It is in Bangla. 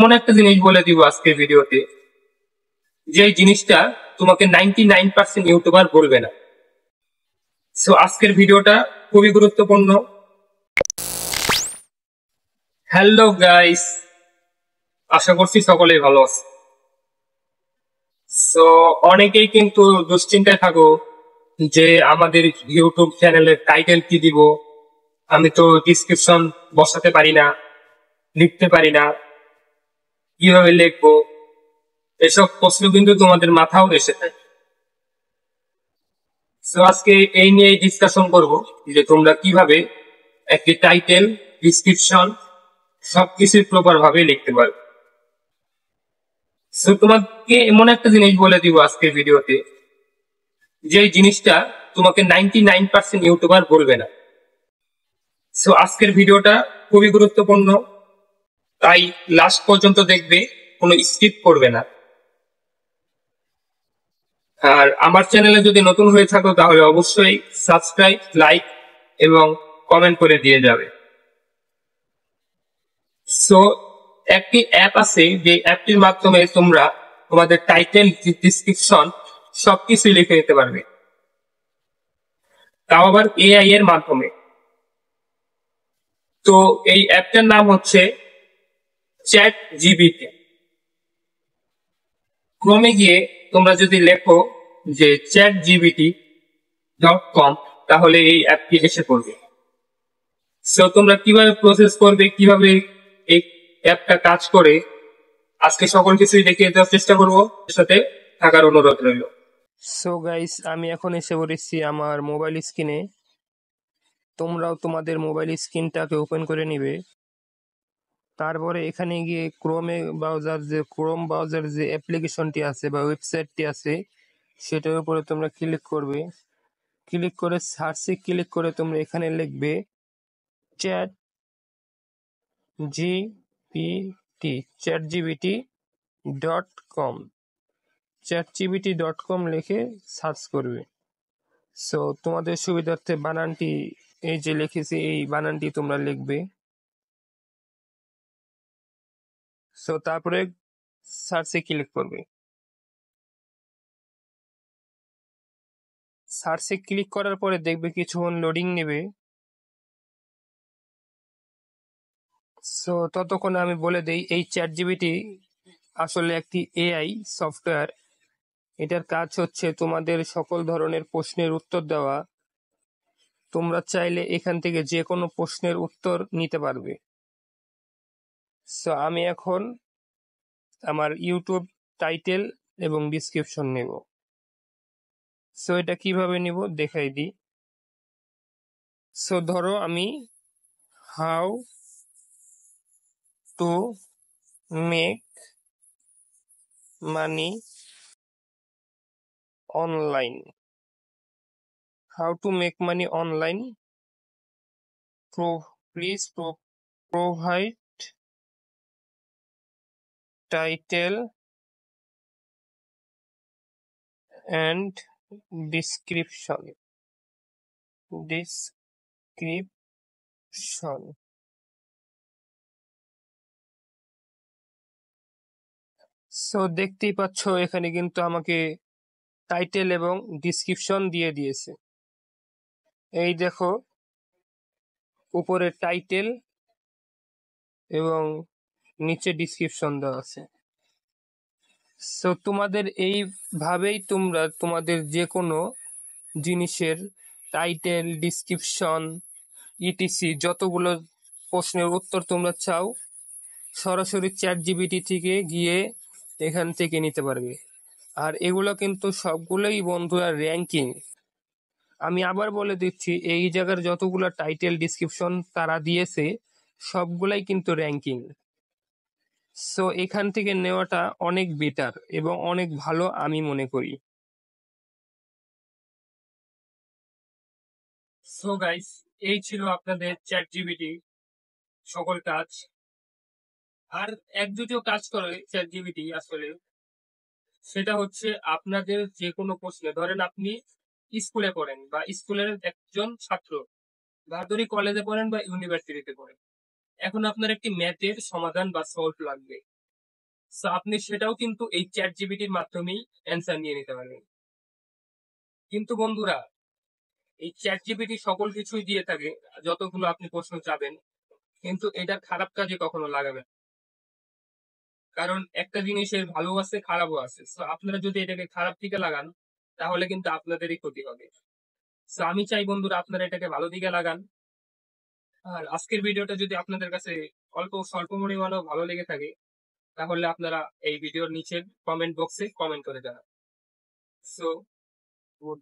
এমন একটা জিনিস বলে দিব আজকের ভিডিওতে, যে জিনিসটা তোমাকে 99% ইউটিউবার বলবে না। সো আজকের ভিডিওটা খুবই গুরুত্বপূর্ণ। হ্যালো গাইস, আশা করছি সকলেই ভালো আছে। সো অনেকেই কিন্তু দুশ্চিন্তায় থাকো যে আমাদের ইউটিউব চ্যানেলের টাইটেল কি দিব, আমি তো ডিসক্রিপশন বসাতে পারি না, লিখতে পারি না, কিভাবে লিখবো, এসব প্রশ্ন কিন্তু তোমাদের মাথাও এসে থাকে। সো আজকে এই নিয়ে ডিসকাশন করব যে তোমরা কিভাবে একটি টাইটেল, ডিসক্রিপশন সবকিছু প্রপার ভাবে লিখতে পারবে। সো তোমাকে এমন একটা জিনিস বলে দিব আজকের ভিডিওতে, যে জিনিসটা তোমাকে 99% ইউটিউবার বলবে না। সো আজকের ভিডিওটা খুবই গুরুত্বপূর্ণ, তাই লাস্ট পর্যন্ত দেখবে, কোনো স্কিপ করবে না। আর আমার চ্যানেলে যদি নতুন হয়ে থাকো তাহলে অবশ্যই সাবস্ক্রাইব, লাইক এবং কমেন্ট করে দিয়ে যাবে। সো একটি অ্যাপ আছে, যে অ্যাপটির মাধ্যমে তোমরা তোমাদের টাইটেল, ডিসক্রিপশন সবকিছু লিখে দিতে পারবে, তাও আবার এআই এর মাধ্যমে। তো এই অ্যাপটার নাম হচ্ছে চ্যাট জিপিটি। ক্রমে গিয়ে তোমরা যদি লেখো যে chatgpt.com, তাহলে এই অ্যাপটি এসে পড়বে। সো তোমরা কিভাবে প্রসেস করবে, কিভাবে এই অ্যাপটা কাজ করে, আজকে সকল কিছুই দেখিয়ে দেওয়ার চেষ্টা করবো, সাথে থাকার অনুরোধ রইল। সো গাইস, আমি এখন এসে পড়েছি আমার মোবাইল স্ক্রিনে। তোমরাও তোমাদের মোবাইল স্ক্রিনটাকে ওপেন করে নিবে। তারপরে এখানে গিয়ে ক্রোম ব্রাউজার যে অ্যাপ্লিকেশনটি আছে বা ওয়েবসাইটটি আছে, সেটার উপরে তোমরা ক্লিক করবে। ক্লিক করে সার্চে ক্লিক করে তোমরা এখানে লিখবে চ্যাট জিপিটি, chatgpt.com, chatgpt.com লিখে সার্চ করবে। সো তোমাদের সুবিধার্থে বানানটি এই যে লিখেছি, এই বানানটি তোমরা লিখবে। সো তারপরে সার্চে ক্লিক করবে। সার্চে ক্লিক করার পরে দেখবে কিছুক্ষণ লোডিং নেবে। সো ততক্ষণে আমি বলে দেই, এই চ্যাটজিপিটি আসলে একটি এআই সফটওয়্যার। এটার কাজ হচ্ছে তোমাদের সকল ধরনের প্রশ্নের উত্তর দেওয়া। তোমরা চাইলে এখান থেকে যে কোনো প্রশ্নের উত্তর নিতে পারবে। সো আমি এখন আমার ইউটিউব টাইটেল এবং ডিসক্রিপশন নেব। সো এটা কিভাবে নিব দেখাই দিই। সো ধরো আমি how to make money online, how to make money online, please provide title and description. So দেখতেই পাচ্ছ এখানে কিন্তু আমাকে টাইটেল এবং ডিসক্রিপশন দিয়ে দিয়েছে। এই দেখো, উপরে টাইটেল এবং নিচে ডিসক্রিপশন দেওয়া আছে। সো তোমাদের এইভাবেই তোমরা তোমাদের যে কোনো জিনিসের টাইটেল, ডিসক্রিপশন, ইটিসি যতগুলো প্রশ্নের উত্তর তোমরা চাও, সরাসরি চ্যাটজিপিটি থেকে গিয়ে এখান থেকে নিতে পারবে। আর এগুলো কিন্তু সবগুলোই বন্ধুরা র্যাঙ্কিং। আমি আবার বলে দিচ্ছি, এই জায়গার যতগুলো টাইটেল, ডিসক্রিপশন তারা দিয়েছে সবগুলাই কিন্তু র্যাঙ্কিং। সো এখান থেকে নেওয়াটা অনেক বেটার এবং অনেক ভালো আমি মনে করি। সো গাইস, এই ছিল আপনাদের চ্যাটজিপিটি সকল কাজ। আর এক দুটো কাজ করে চ্যাটজিপিটি আসলে, সেটা হচ্ছে আপনাদের যে কোনো প্রশ্নে, ধরেন আপনি স্কুলে পড়েন বা স্কুলের একজন ছাত্র, বা ধরি কলেজে পড়েন বা ইউনিভার্সিটিতে পড়েন, এখন আপনার একটি ম্যাথের সমাধান বা সলভ লাগবে। সো আপনি সেটাও কিন্তু এই চ্যাট জিপিটির মাধ্যমেই অ্যান্সার নিয়ে নিতে পারবেন। কিন্তু বন্ধুরা, এই চ্যাট জিপিটি সকল কিছুই দিয়ে থাকে, যতগুলো আপনি প্রশ্ন চাবেন, কিন্তু এটা খারাপ কাজে কখনো লাগাবেন না। কারণ একটা জিনিসের ভালো আছে, খারাপও আছে। সো আপনারা যদি এটাকে খারাপ দিকে লাগান, তাহলে কিন্তু আপনাদেরই ক্ষতি হবে। সো আমি চাই বন্ধুরা আপনারা এটাকে ভালো দিকে লাগান। আর আজকের ভিডিওটা যদি আপনাদের কাছে স্বল্প পরিমাণেও ভালো লেগে থাকে, তাহলে আপনারা এই ভিডিওর নিচের কমেন্ট বক্সে কমেন্ট করে জানান। So good.